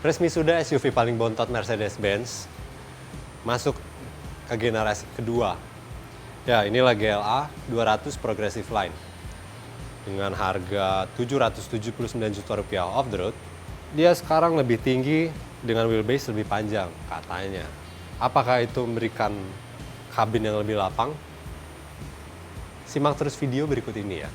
Resmi sudah SUV paling bontot Mercedes-Benz masuk ke generasi kedua. Ya, inilah GLA 200 Progressive Line. Dengan harga 779 juta rupiah off the road, dia sekarang lebih tinggi dengan wheelbase lebih panjang katanya. Apakah itu memberikan kabin yang lebih lapang? Simak terus video berikut ini ya.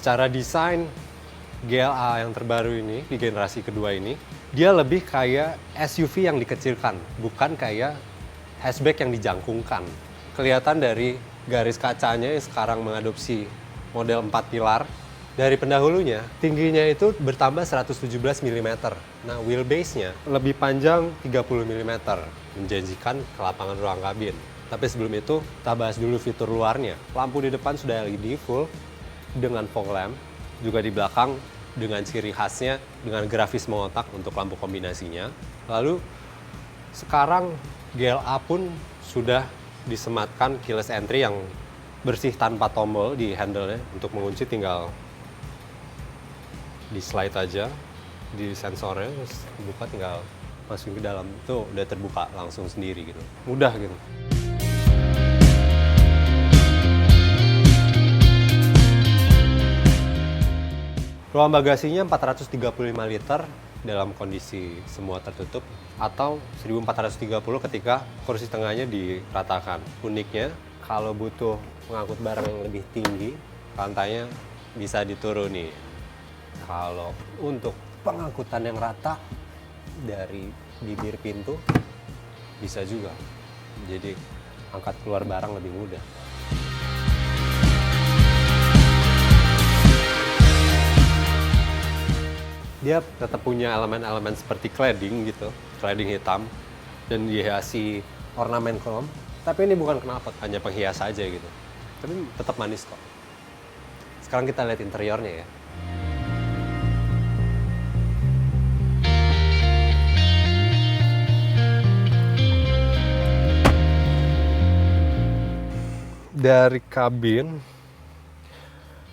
Secara desain, GLA yang terbaru ini, di generasi kedua ini, dia lebih kayak SUV yang dikecilkan, bukan kayak hatchback yang dijangkungkan. Kelihatan dari garis kacanya yang sekarang mengadopsi model 4 pilar. Dari pendahulunya, tingginya itu bertambah 117 mm. Nah, wheelbase-nya lebih panjang 30 mm, menjanjikan kelapangan ruang kabin. Tapi sebelum itu, kita bahas dulu fitur luarnya. Lampu di depan sudah LED full, dengan fog lamp, juga di belakang dengan ciri khasnya dengan grafis mengotak untuk lampu kombinasinya. Lalu sekarang GLA pun sudah disematkan keyless entry yang bersih tanpa tombol di handle-nya. Untuk mengunci tinggal di slide aja di sensornya, terus buka tinggal masukin ke dalam, itu udah terbuka langsung sendiri gitu, mudah gitu. Ruang bagasinya 435 liter dalam kondisi semua tertutup, atau 1430 ketika kursi tengahnya diratakan. Uniknya, kalau butuh mengangkut barang yang lebih tinggi, lantainya bisa dituruni. Kalau untuk pengangkutan yang rata dari bibir pintu, bisa juga. Jadi angkat keluar barang lebih mudah. Dia tetap punya elemen-elemen seperti cladding gitu, cladding hitam, dan dihiasi ornamen chrome. Tapi ini bukan knalpot, hanya penghias aja gitu. Tapi tetap manis kok. Sekarang kita lihat interiornya ya. Dari kabin,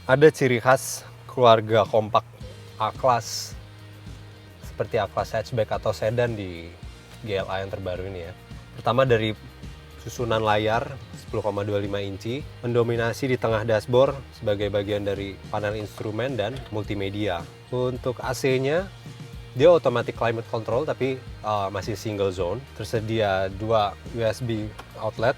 ada ciri khas keluarga kompak A-Class, seperti A-Class hatchback atau sedan di GLA yang terbaru ini ya. Pertama dari susunan layar 10,25 inci, mendominasi di tengah dashboard sebagai bagian dari panel instrumen dan multimedia. Untuk AC-nya, dia automatic climate control tapi masih single zone. Tersedia 2 USB outlet,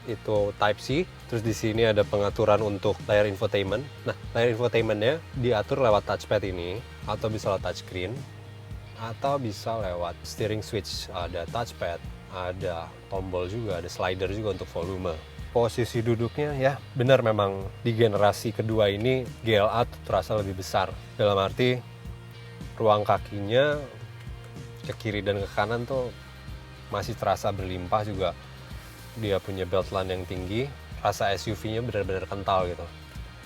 itu Type C. Terus di sini ada pengaturan untuk layar infotainment. Nah, layar infotainmentnya diatur lewat touchpad ini, atau bisa lewat touchscreen, atau bisa lewat steering switch. Ada touchpad, ada tombol juga, ada slider juga untuk volume. Posisi duduknya ya benar, memang di generasi kedua ini GLA terasa lebih besar. Dalam arti ruang kakinya ke kiri dan ke kanan tuh masih terasa berlimpah juga. Dia punya beltline yang tinggi, rasa SUV-nya benar-benar kental gitu.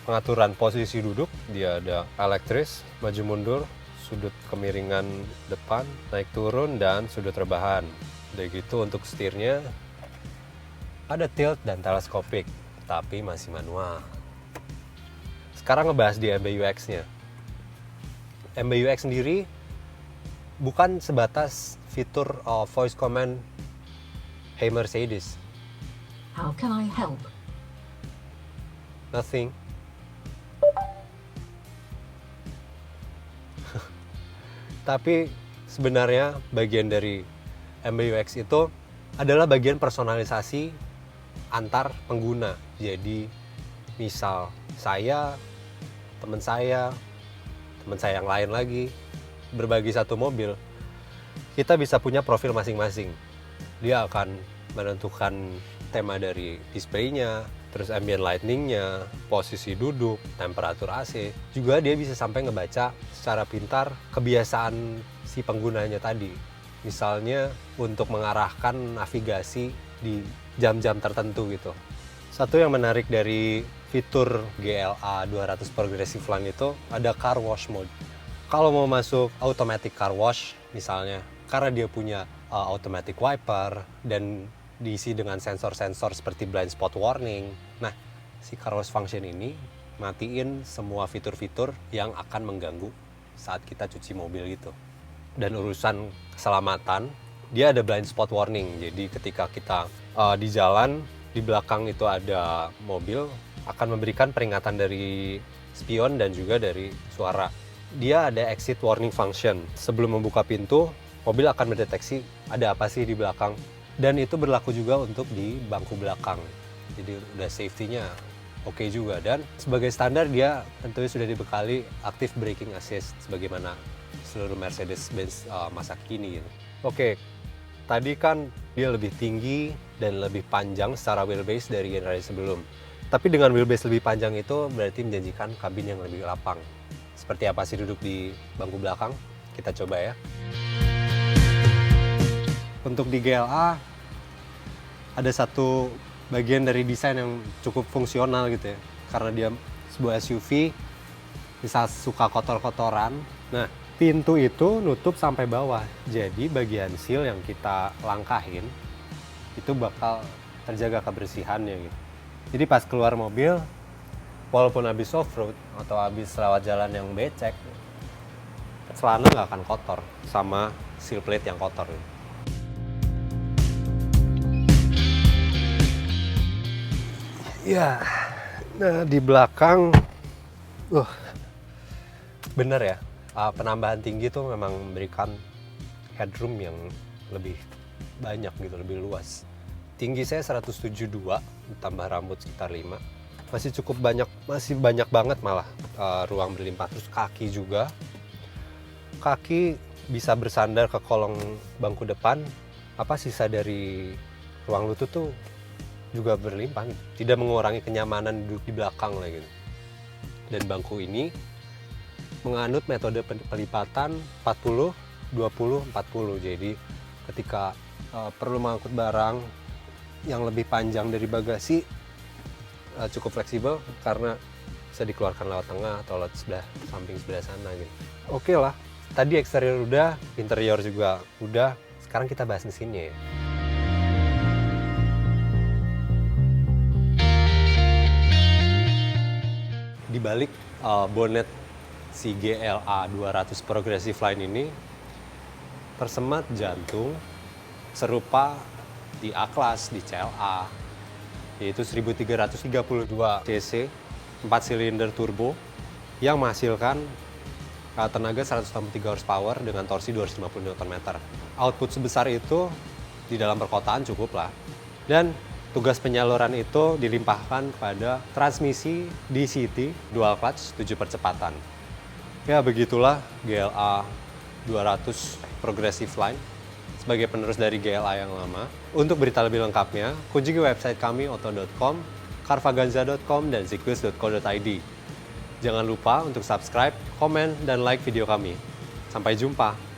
Pengaturan posisi duduk, dia ada elektris, maju mundur, sudut kemiringan depan, naik turun, dan sudut rebahan. Udah gitu untuk setirnya, ada tilt dan teleskopik, tapi masih manual. Sekarang ngebahas di MBUX-nya. MBUX sendiri bukan sebatas fitur voice command "Hey Mercedes". How can I help? Nothing. Tapi sebenarnya bagian dari MBUX itu adalah bagian personalisasi antar pengguna. Jadi misal saya, teman saya yang lain lagi berbagi satu mobil, kita bisa punya profil masing-masing. Dia akan menentukan tema dari displaynya, terus ambient lighting-nya, posisi duduk, temperatur AC. Juga dia bisa sampai ngebaca secara pintar kebiasaan si penggunanya tadi. Misalnya untuk mengarahkan navigasi di jam-jam tertentu gitu. Satu yang menarik dari fitur GLA 200 Progressive Line itu ada car wash mode. Kalau mau masuk automatic car wash misalnya, karena dia punya automatic wiper dan diisi dengan sensor-sensor seperti blind spot warning. Nah, si car wash function ini matiin semua fitur-fitur yang akan mengganggu saat kita cuci mobil gitu. Dan urusan keselamatan, dia ada blind spot warning. Jadi ketika kita di jalan, di belakang itu ada mobil, akan memberikan peringatan dari spion dan juga dari suara. Dia ada exit warning function. Sebelum membuka pintu, mobil akan mendeteksi ada apa sih di belakang. Dan itu berlaku juga untuk di bangku belakang. Jadi udah safety-nya oke juga. Dan sebagai standar dia tentunya sudah dibekali active braking assist sebagaimana seluruh Mercedes-Benz masa kini gitu. Oke, tadi kan dia lebih tinggi dan lebih panjang secara wheelbase dari generasi sebelum. Tapi dengan wheelbase lebih panjang itu berarti menjanjikan kabin yang lebih lapang. Seperti apa sih duduk di bangku belakang? Kita coba ya. Untuk di GLA ada satu bagian dari desain yang cukup fungsional gitu ya. Karena dia sebuah SUV, bisa suka kotor-kotoran. Nah, pintu itu nutup sampai bawah. Jadi bagian seal yang kita langkahin itu bakal terjaga kebersihannya gitu. Jadi pas keluar mobil, walaupun habis off-road atau habis lewat jalan yang becek, celana nggak akan kotor sama seal plate yang kotor. Ya, nah di belakang, bener ya, penambahan tinggi tuh memang memberikan headroom yang lebih banyak gitu, lebih luas. Tinggi saya 172, tambah rambut sekitar 5. Masih cukup banyak, masih banyak banget malah ruang berlimpah. Terus kaki juga. Kaki bisa bersandar ke kolong bangku depan. Sisa dari ruang lutut tuh juga berlimpah, tidak mengurangi kenyamanan duduk di belakang lah gitu. Dan bangku ini menganut metode pelipatan 40, 20, 40. Jadi ketika perlu mengangkut barang yang lebih panjang dari bagasi, cukup fleksibel karena bisa dikeluarkan lewat tengah atau lewat sebelah samping sebelah sana gitu. Oke lah, tadi eksterior udah, interior juga udah. Sekarang kita bahas mesinnya ya. Di balik bonet si GLA 200 Progressive Line ini tersemat jantung serupa di A-Class, di CLA, yaitu 1332 cc 4 silinder turbo yang menghasilkan tenaga 163 horsepower dengan torsi 250 Nm. Output sebesar itu di dalam perkotaan cukup lah. Dan tugas penyaluran itu dilimpahkan pada transmisi DCT dual clutch 7 percepatan. Ya begitulah GLA 200 Progressive Line sebagai penerus dari GLA yang lama. Untuk berita lebih lengkapnya, kunjungi website kami oto.com, carvaganza.com, dan ziklus.co.id. Jangan lupa untuk subscribe, komen, dan like video kami. Sampai jumpa!